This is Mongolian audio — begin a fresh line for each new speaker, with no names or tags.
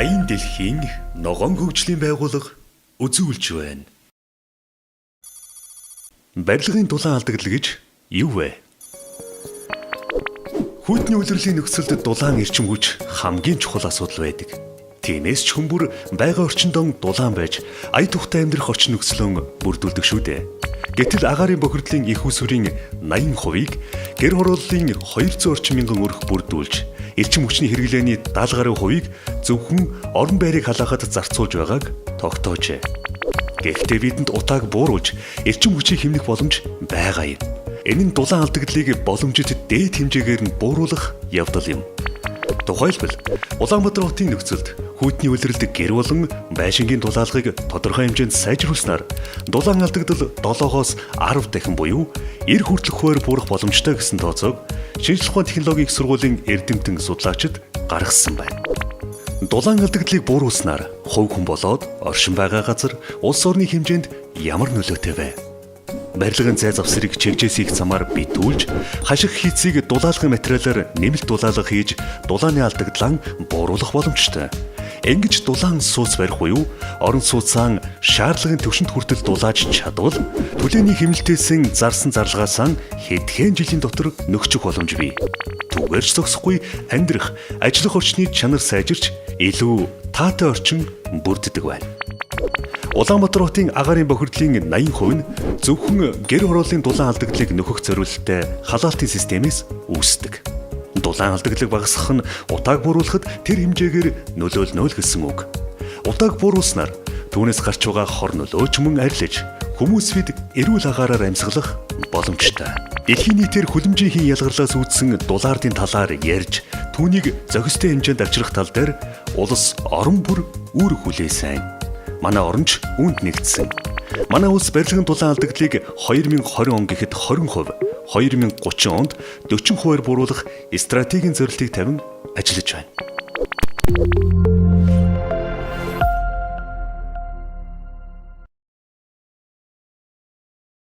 80 дэлхийн ногоон хөгжлийн байгууллага үзүүлж байна. Барилгын дулаан алдагдал гэж юу вэ? Хүйтний улирлын нөхцөлд дулаан эрчим хүч хамгийн чухал асуудал байдаг. Тиймээс ч хүмүүр байгаль орчиндөө дулаан байж ая тухтай амьдрах орчин нөхцөлөө бүрдүүлдэг шүү дээ. Гэтэл агаарын бохирдлын их усүрийн 80%-ийг гэр хорооллын 200 орчим мянган өрх бүрдүүлж, эрчим хүчний хэрэглээний 70 гаруй хувийг зөвхөн орон байрыг халаахад зарцуулж байгааг тогтоожээ. Гэхдээ бидэнд утааг бууруулж, эрчим хүчийг хэмнэх боломж байгаа юм. Энэ нь дулаан алдагдлыг боломжит дээд хэмжээгээр нь бууруулах явдал юм. Тухайлбал, Улаанбаатар хотын нөхцөлд хүйтний улирлд гэр болон байшингийн дулаалгыг тодорхой хэмжээнд сайжруулснаар дулаан алдагдал 7-оос 10 дахин буюу 90 хүртэлх хувиар буурах боломжтой гэсэн тооцоог шинжлэх ухааны технологийн их сургуулийн эрдэмтэн судлаачид гаргасан байна. Дулаан алдагдлыг бууруулснаар хувь хүн болоод оршин байгаа газар улс орны хэмжээнд ямар нөлөөтэй вэ? Барилгын цай завсрыг чигжээс их замаар битүүлж, хашиг хийцийг дулаалгын материалаар нэмэлт дулаалга хийж, дулааны алдагдлаа бууруулах боломжтой. Ингэж дулаан сууц барих буюу орон сууцаан шаардлагын төвшөнд хүртэл дулааж чадвал түлээний хэмнэлтээсэн зарсан зарлагаасаа хэдхэн жилийн дотор нөхчих боломж бий. Түгээрч зогсохгүй амьдрах, ажиллах орчны чанар сайжирч илүү таатай орчин бүрддэг байна. Улаанбаатар хотын агаарын бохирдлын 80% нь зөвхөн гэр хорооллын дулаан алдагдлыг нөхөх зорилттой халаалтын системээс үүсдэг. Дулаан алдагдлыг багасгах нь утааг бууруулахад тэр хэмжээгээр нөлөөлнө гэсэн үг. Утааг бууруулснаар түүнээс гарч байгаа хор нөлөөч мөн арилж, хүмүүс бид эрүүл агаараар амьсгалах боломжтой. Дэлхийн нийтээр хүлэмжийн ялгарлаас үүдсэн дулаардын талаар ярьж, түүнийг зохистой хэмжээнд авчрах тал дээр улс орон бүр үр хүлээсэн. Манай оронч үүнд нэгдсэн. Манай улс барилгын дулаан алдагдлыг 2020 он гэхэд 20%, 2030 онд 40%-аар бууруулах стратегийн зорилтыг тавин ажиллаж байна.